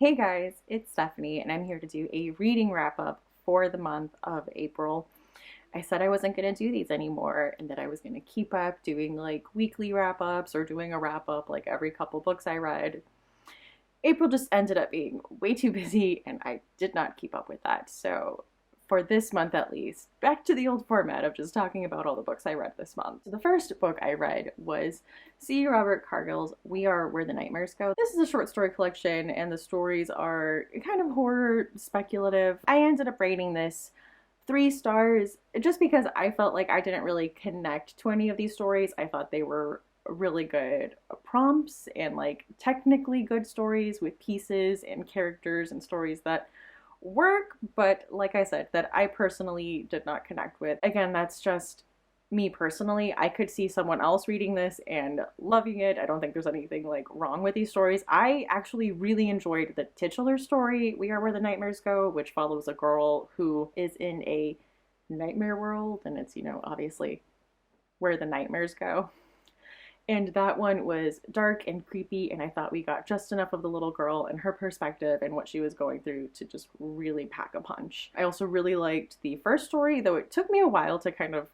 Hey guys, it's Stephanie and I'm here to do a reading wrap up for the month of April. I said I wasn't going to do these anymore and that I was going to keep up doing like weekly wrap ups or doing a wrap up like every couple books I read. April just ended up being way too busy and I did not keep up with that. So for this month at least, back to the old format of just talking about all the books I read this month. So the first book I read was Robert Cargill's We Are Where the Nightmares Go. This is a short story collection and the stories are kind of horror speculative. I ended up rating this 3 stars just because I felt like I didn't really connect to any of these stories. I thought they were really good prompts and like technically good stories with pieces and characters and stories that work, but like I said, that I personally did not connect with. Again, that's just me personally. I could see someone else reading this and loving it. I don't think there's anything like wrong with these stories. I actually really enjoyed the titular story, We Are Where the Nightmares Go, which follows a girl who is in a nightmare world, and it's, you know, obviously where the nightmares go. And that one was dark and creepy, and I thought we got just enough of the little girl and her perspective and what she was going through to just really pack a punch. I also really liked the first story, though it took me a while to kind of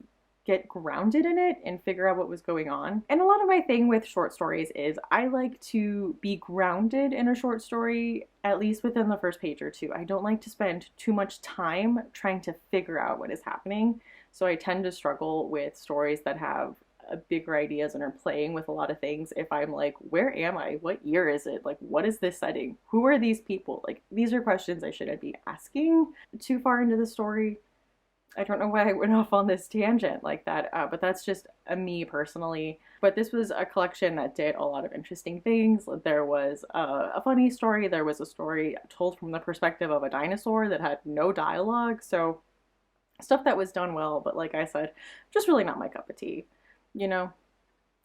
get grounded in it and figure out what was going on. And a lot of my thing with short stories is I like to be grounded in a short story, at least within the first page or two. I don't like to spend too much time trying to figure out what is happening. So I tend to struggle with stories that have bigger ideas and are playing with a lot of things. If I'm like, where am I? What year is it? Like, what is this setting? Who are these people? Like, these are questions I shouldn't be asking too far into the story. I don't know why I went off on this tangent like that, but that's just me personally. But this was a collection that did a lot of interesting things. There was a funny story. There was a story told from the perspective of a dinosaur that had no dialogue. So stuff that was done well, but like I said, just really not my cup of tea. You know,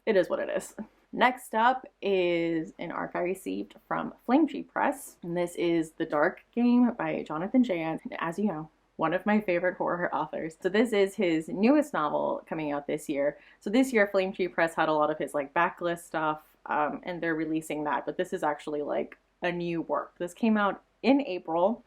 it is what it is. Next up is an arc I received from Flame Tree Press, and this is The Dark Game by Jonathan Janz. As you know, one of my favorite horror authors. So this is his newest novel coming out this year. So this year Flame Tree Press had a lot of his like backlist stuff, and they're releasing that, but this is actually like a new work. This came out in April.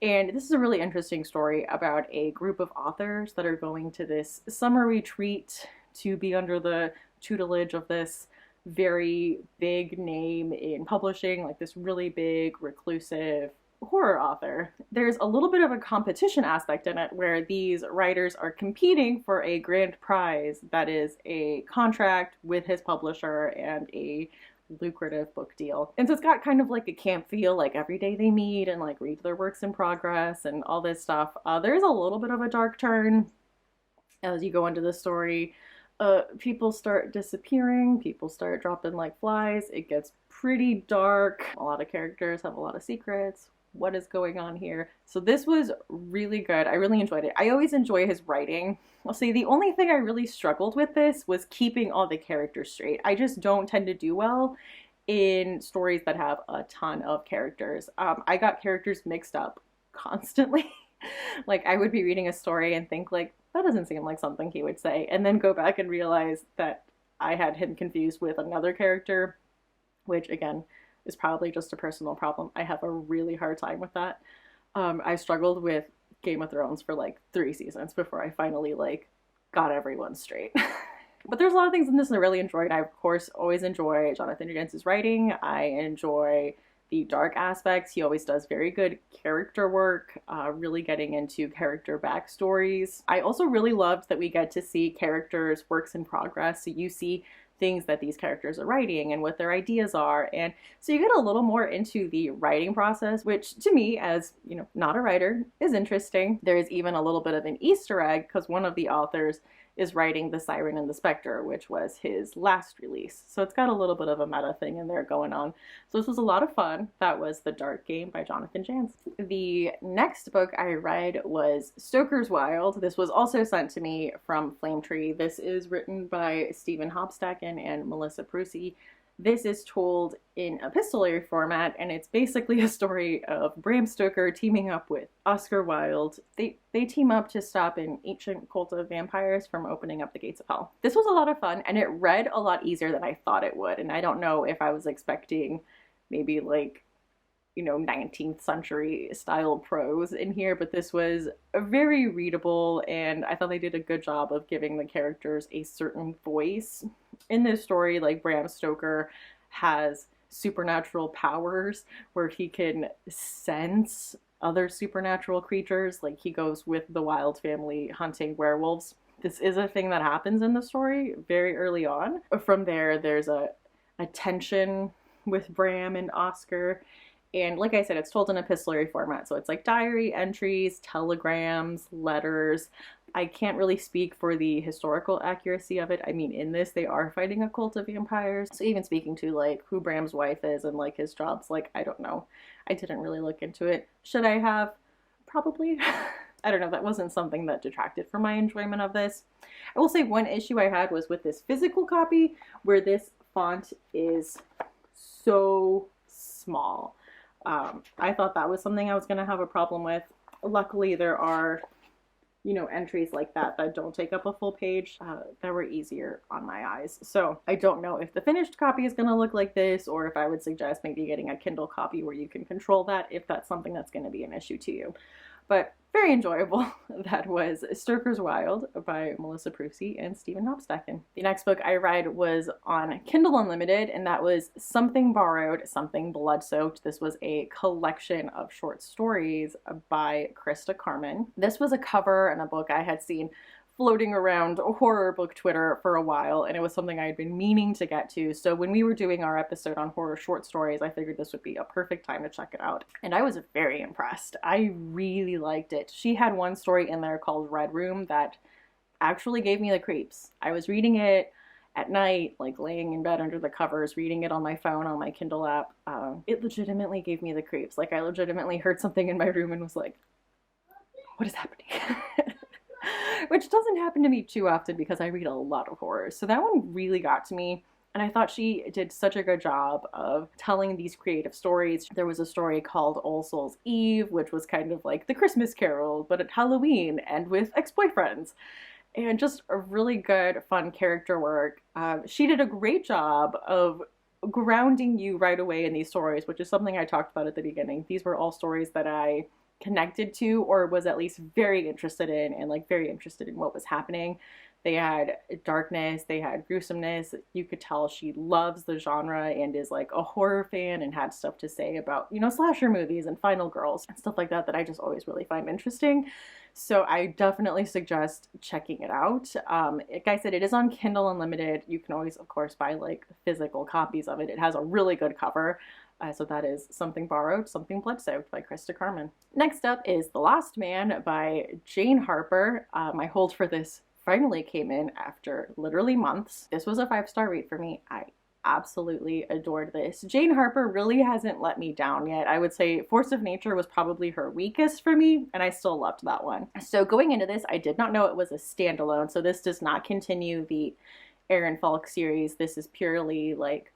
And this is a really interesting story about a group of authors that are going to this summer retreat to be under the tutelage of this very big name in publishing, like this really big, reclusive horror author. There's a little bit of a competition aspect in it where these writers are competing for a grand prize that is a contract with his publisher and a lucrative book deal. And so it's got kind of like a camp feel, like every day they meet and like read their works in progress and all this stuff. There's a little bit of a dark turn as you go into the story. People start disappearing, people start dropping like flies, it gets pretty dark, a lot of characters have a lot of secrets. What is going on here? So this was really good. I really enjoyed it. I always enjoy his writing. I'll say the only thing I really struggled with this was keeping all the characters straight. I just don't tend to do well in stories that have a ton of characters. I got characters mixed up constantly. Like I would be reading a story and think like, that doesn't seem like something he would say, and then go back and realize that I had him confused with another character, which again is probably just a personal problem. I have a really hard time with that. I struggled with Game of Thrones for like 3 seasons before I finally like got everyone straight. But there's a lot of things in this I really enjoyed. I of course always enjoy Jonathan Janz's writing. I enjoy the dark aspects. He always does very good character work, really getting into character backstories. I also really loved that we get to see characters' works in progress. So you see things that these characters are writing and what their ideas are. And so you get a little more into the writing process, which to me, as you know, not a writer, is interesting. There's even a little bit of an Easter egg because one of the authors is writing The Siren and the Spectre, which was his last release. So it's got a little bit of a meta thing in there going on. So this was a lot of fun. That was The Dark Game by Jonathan Janz. The next book I read was Stokers Wild. This was also sent to me from Flame Tree. This is written by Stephen Hopstaken and Melissa Prussi. This is told in epistolary format, and it's basically a story of Bram Stoker teaming up with Oscar Wilde. They team up to stop an ancient cult of vampires from opening up the gates of hell. This was a lot of fun, and it read a lot easier than I thought it would, and I don't know if I was expecting maybe like 19th century style prose in here, but this was very readable, and I thought they did a good job of giving the characters a certain voice. In this story, like, Bram Stoker has supernatural powers where he can sense other supernatural creatures. Like, he goes with the Wilde family hunting werewolves. This is a thing that happens in the story very early on. From there, there's a tension with Bram and Oscar. And like I said, it's told in epistolary format. So it's like diary entries, telegrams, letters. I can't really speak for the historical accuracy of it. I mean, in this, they are fighting a cult of vampires. So even speaking to, like, who Bram's wife is and, like, his jobs, like, I don't know. I didn't really look into it. Should I have? Probably. I don't know. That wasn't something that detracted from my enjoyment of this. I will say one issue I had was with this physical copy, where this font is so small. I thought that was something I was going to have a problem with. Luckily, there are, entries like that don't take up a full page that were easier on my eyes. So I don't know if the finished copy is going to look like this, or if I would suggest maybe getting a Kindle copy where you can control that if that's something that's going to be an issue to you. But very enjoyable. That was Stokers Wild by Melissa Prussi and Stephen Hopstaken. The next book I read was on Kindle Unlimited, and that was Something Borrowed, Something Blood-Soaked. This was a collection of short stories by Christa Carmen. This was a cover and a book I had seen floating around horror book Twitter for a while, and it was something I had been meaning to get to. So when we were doing our episode on horror short stories, I figured this would be a perfect time to check it out. And I was very impressed. I really liked it. She had one story in there called Red Room that actually gave me the creeps. I was reading it at night, like laying in bed under the covers, reading it on my phone, on my Kindle app. It legitimately gave me the creeps. Like, I legitimately heard something in my room and was like, what is happening? Which doesn't happen to me too often because I read a lot of horror. So that one really got to me. And I thought she did such a good job of telling these creative stories. There was a story called All Souls Eve, which was kind of like the Christmas Carol, but at Halloween and with ex-boyfriends. And just a really good, fun character work. She did a great job of grounding you right away in these stories, which is something I talked about at the beginning. These were all stories that I connected to, or was at least very interested in, and like very interested in what was happening. They had darkness, they had gruesomeness. You could tell she loves the genre and is like a horror fan and had stuff to say about, slasher movies and final girls and stuff like that I just always really find interesting. So I definitely suggest checking it out. Like I said, it is on Kindle Unlimited. You can always, of course, buy like physical copies of it. It has a really good cover. So that is Something Borrowed, Something Blood-Soaked by Christa Carmen. Next up is The Lost Man by Jane Harper. My hold for this finally came in after literally months. This was a 5-star read for me. I absolutely adored this. Jane Harper really hasn't let me down yet. I would say Force of Nature was probably her weakest for me, and I still loved that one. So going into this, I did not know it was a standalone, so this does not continue the Aaron Falk series. This is purely like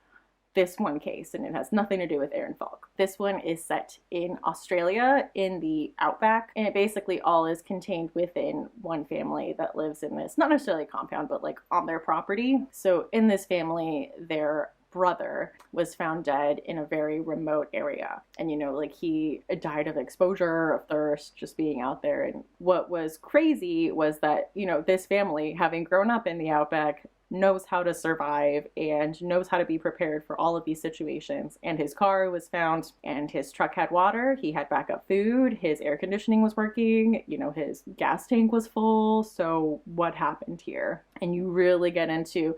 this one case, and it has nothing to do with Aaron Falk. This one is set in Australia in the outback, and it basically all is contained within one family that lives in this, not necessarily a compound, but like on their property. So in this family, their brother was found dead in a very remote area, and like he died of exposure, of thirst, just being out there. And what was crazy was that this family, having grown up in the outback, knows how to survive and knows how to be prepared for all of these situations. And his car was found, and his truck had water, he had backup food, his air conditioning was working, his gas tank was full. So what happened here? And you really get into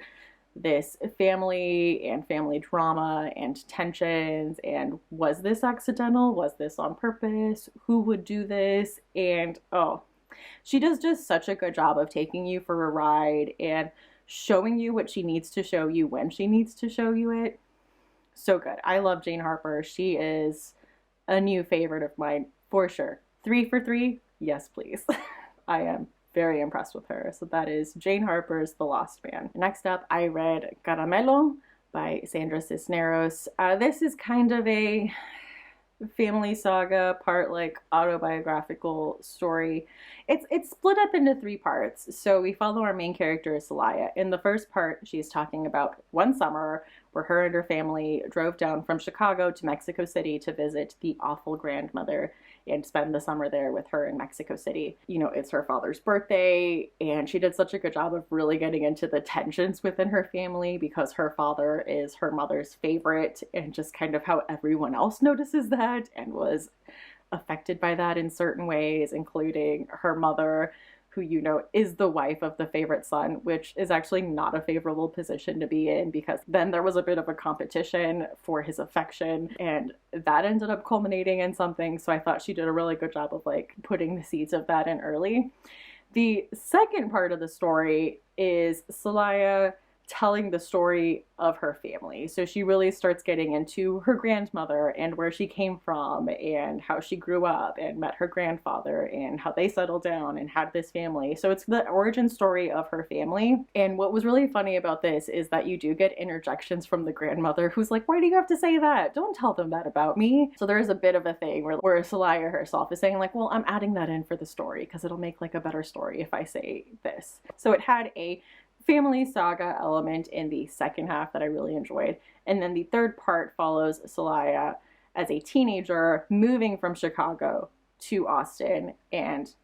this family and family drama and tensions, and was this accidental? Was this on purpose? Who would do this? And she does just such a good job of taking you for a ride and showing you what she needs to show you when she needs to show you it. So good. I love Jane Harper. She is a new favorite of mine for sure. 3 for 3? Yes, please. I am very impressed with her. So that is Jane Harper's The Lost Man. Next up, I read Caramelo by Sandra Cisneros. This is kind of a family saga, part like autobiographical story. It's split up into 3 parts. So we follow our main character, Celaya. In the first part, she's talking about one summer where her and her family drove down from Chicago to Mexico City to visit the awful grandmother and spend the summer there with her in Mexico City. You know, it's her father's birthday, and she did such a good job of really getting into the tensions within her family because her father is her mother's favorite, and just kind of how everyone else notices that and was affected by that in certain ways, including her mother, who, you know, is the wife of the favorite son, which is actually not a favorable position to be in, because then there was a bit of a competition for his affection, and that ended up culminating in something. So I thought she did a really good job of like putting the seeds of that in early. The second part of the story is Celaya telling the story of her family. So she really starts getting into her grandmother and where she came from and how she grew up and met her grandfather and how they settled down and had this family. So it's the origin story of her family. And what was really funny about this is that you do get interjections from the grandmother who's like, why do you have to say that? Don't tell them that about me. So there is a bit of a thing where Celaya herself is saying like, well, I'm adding that in for the story because it'll make like a better story if I say this. So it had a family saga element in the second half that I really enjoyed. And then the third part follows Celaya as a teenager moving from Chicago to Austin and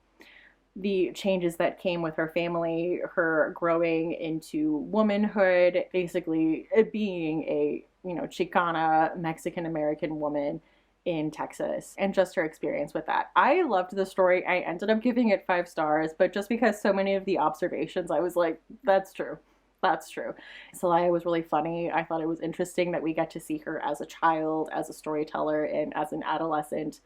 the changes that came with her family, her growing into womanhood, basically being a, you know, Chicana Mexican-American woman in Texas, and just her experience with that. I loved the story. I ended up giving it 5 stars, but just because so many of the observations, I was like, that's true. That's true. Celaya was really funny. I thought it was interesting that we get to see her as a child, as a storyteller, and as an adolescent.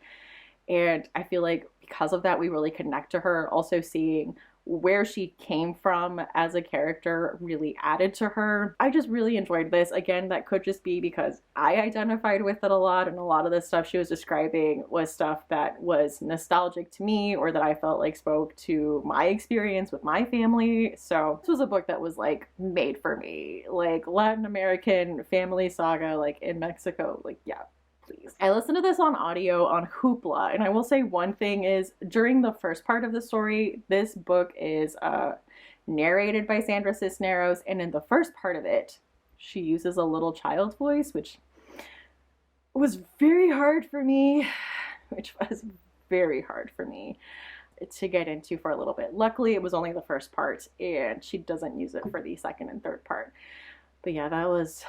And I feel like because of that, we really connect to her. Also seeing where she came from as a character really added to her. I just really enjoyed this. Again, that could just be because I identified with it a lot, and a lot of the stuff she was describing was stuff that was nostalgic to me or that I felt like spoke to my experience with my family. So this was a book that was like made for me. Like Latin American family saga, like in Mexico, like yeah. Please. I listened to this on audio on Hoopla, and I will say one thing is during the first part of the story, this book is narrated by Sandra Cisneros, and in the first part of it, she uses a little child voice, which was very hard for me, to get into for a little bit. Luckily, it was only the first part, and she doesn't use it for the second and third part. But yeah, that was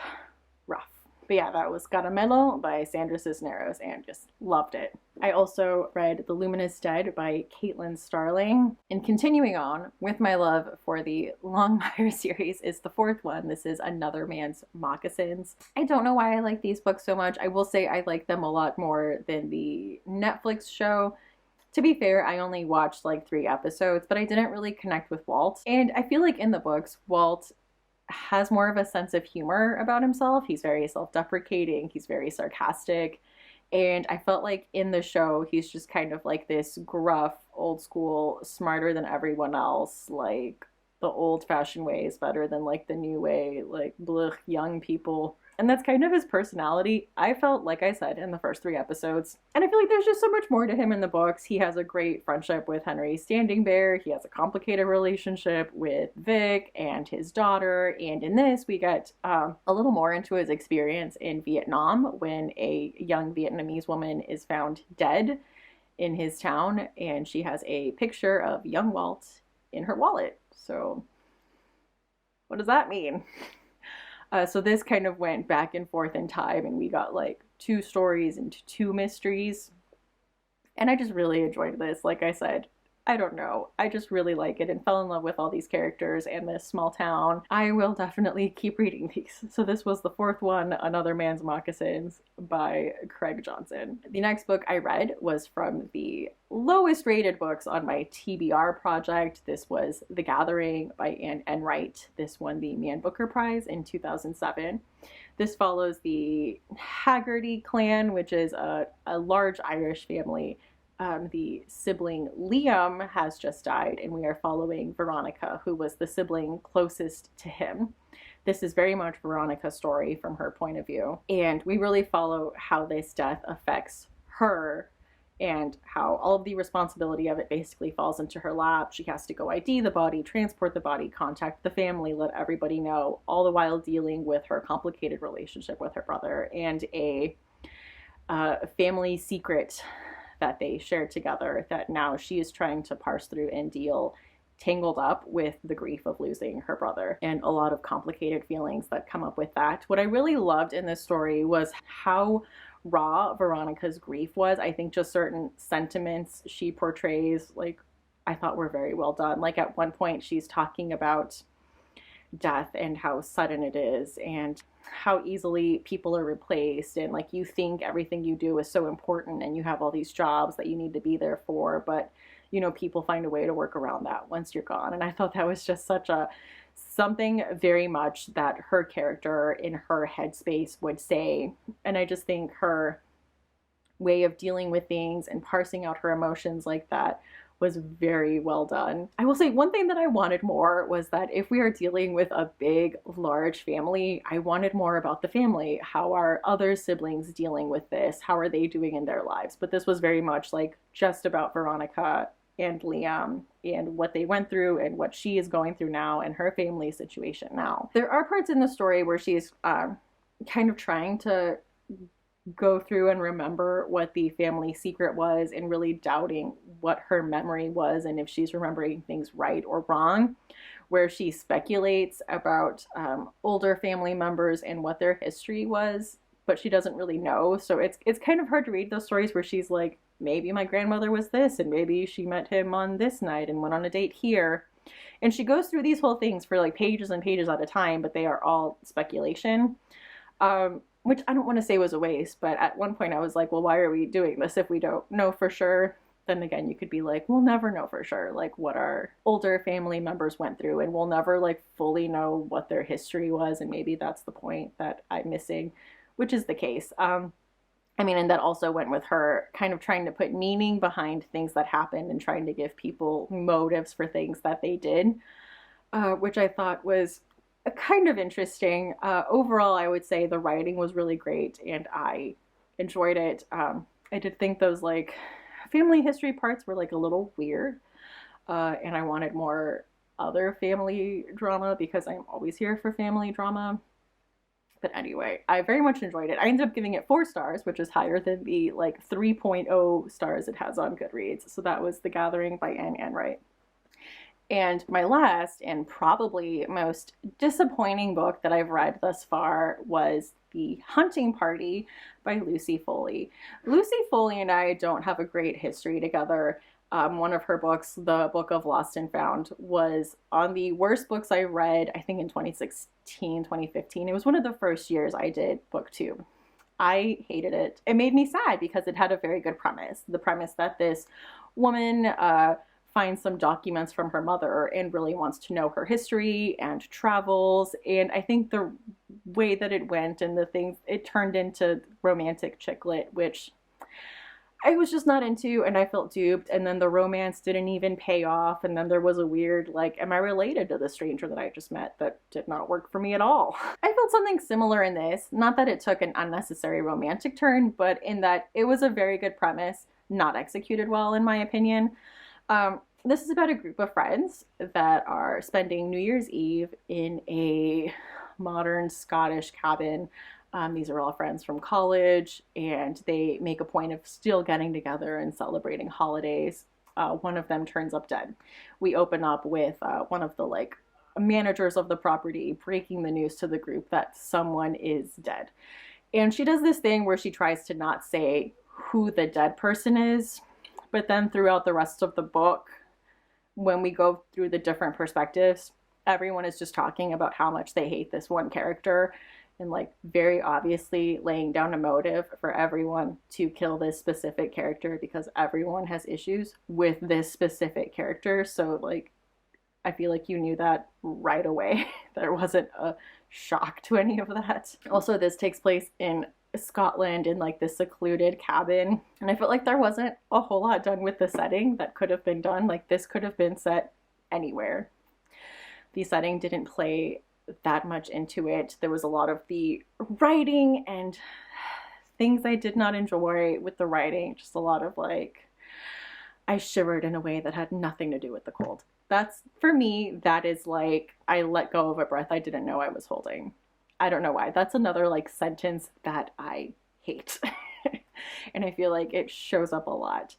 rough. But yeah, that was Caramelo by Sandra Cisneros, and just loved it. I also read The Luminous Dead by Caitlin Starling. And continuing on with my love for the Longmire series is the fourth one. This is Another Man's Moccasins. I don't know why I like these books so much. I will say I like them a lot more than the Netflix show. To be fair, I only watched like 3 episodes, but I didn't really connect with Walt. And I feel like in the books, Walt has more of a sense of humor about himself. He's very self-deprecating, he's very sarcastic, and I felt like in the show he's just kind of like this gruff, old school, smarter than everyone else, like the old-fashioned way is better than like the new way, like blech, young people. And that's kind of his personality, I felt, like I said, in the first 3 episodes. And I feel like there's just so much more to him in the books. He has a great friendship with Henry Standing Bear. He has a complicated relationship with Vic and his daughter. And in this, we get a little more into his experience in Vietnam when a young Vietnamese woman is found dead in his town. And she has a picture of young Walt in her wallet. So what does that mean? So this kind of went back and forth in time, and we got like 2 stories and 2 mysteries. And I just really enjoyed this. Like I said, I don't know. I just really like it and fell in love with all these characters and this small town. I will definitely keep reading these. So this was the 4th one, Another Man's Moccasins by Craig Johnson. The next book I read was from the lowest rated books on my TBR project. This was The Gathering by Enright. This won the Man Booker Prize in 2007. This follows the Haggerty clan, which is a large Irish family. The sibling Liam has just died, and we are following Veronica, who was the sibling closest to him. This is very much Veronica's story from her point of view, and we really follow how this death affects her and how all of the responsibility of it basically falls into her lap. She has to go ID the body, transport the body, contact the family, let everybody know, all the while dealing with her complicated relationship with her brother and a family secret that they shared together that now she is trying to parse through and deal, tangled up with the grief of losing her brother and a lot of complicated feelings that come up with that. What I really loved in this story was how raw Veronica's grief was. I think just certain sentiments she portrays, like, I thought were very well done. Like, at one point she's talking about death and how sudden it is and how easily people are replaced, and like, you think everything you do is so important and you have all these jobs that you need to be there for, but you know, people find a way to work around that once you're gone. And I thought that was just such a something very much that her character in her headspace would say. And I just think her way of dealing with things and parsing out her emotions like that was very well done. I will say one thing that I wanted more was that if we are dealing with a big, large family, I wanted more about the family. How are other siblings dealing with this? How are they doing in their lives? But this was very much like just about Veronica and Liam and what they went through and what she is going through now and her family situation now. There are parts in the story where she's kind of trying to go through and remember what the family secret was and really doubting what her memory was and if she's remembering things right or wrong, where she speculates about older family members and what their history was, but she doesn't really know. So it's kind of hard to read those stories where she's like, maybe my grandmother was this, and maybe she met him on this night and went on a date here. And she goes through these whole things for like pages and pages at a time, but they are all speculation, which I don't want to say was a waste, but at one point I was like, well, why are we doing this if we don't know for sure? Then again, you could be like, we'll never know for sure, like what our older family members went through, and we'll never like fully know what their history was, and maybe that's the point that I'm missing, which is the case. I mean, and that also went with her kind of trying to put meaning behind things that happened and trying to give people motives for things that they did, which I thought was kind of interesting. Overall, I would say the writing was really great and I enjoyed it. I did think those like family history parts were like a little weird, and I wanted more other family drama because I'm always here for family drama. But anyway, I very much enjoyed it. I ended up giving it 4 stars, which is higher than the like 3.0 stars it has on Goodreads. So that was The Gathering by Enright. And my last and probably most disappointing book that I've read thus far was The Hunting Party by Lucy Foley. Lucy Foley and I don't have a great history together. One of her books, The Book of Lost and Found, was on the worst books I read, I think in 2016, 2015. It was one of the first years I did booktube. I hated it. It made me sad because it had a very good premise. The premise that this woman finds some documents from her mother and really wants to know her history and travels. And I think the way that it went and the things, it turned into romantic chick lit, which I was just not into, and I felt duped, and then the romance didn't even pay off, and then there was a weird, like, am I related to the stranger that I just met? That did not work for me at all. I felt something similar in this, not that it took an unnecessary romantic turn, but in that it was a very good premise, not executed well in my opinion. This is about a group of friends that are spending New Year's Eve in a modern Scottish cabin. These are all friends from college, and they make a point of still getting together and celebrating holidays. One of them turns up dead. We open up with one of the like managers of the property breaking the news to the group that someone is dead. And she does this thing where she tries to not say who the dead person is, but then throughout the rest of the book, when we go through the different perspectives, everyone is just talking about how much they hate this one character, and like very obviously laying down a motive for everyone to kill this specific character because everyone has issues with this specific character. So like, I feel like you knew that right away. There wasn't a shock to any of that. Also, this takes place in Scotland in like this secluded cabin, and I felt like there wasn't a whole lot done with the setting that could have been done. Like, this could have been set anywhere. The setting didn't play that much into it. There was a lot of the writing and things I did not enjoy with the writing, just a lot of like, I shivered in a way that had nothing to do with the cold. That's, for me, that is like, I let go of a breath I didn't know I was holding. I don't know why. That's another like sentence that I hate. And I feel like it shows up a lot.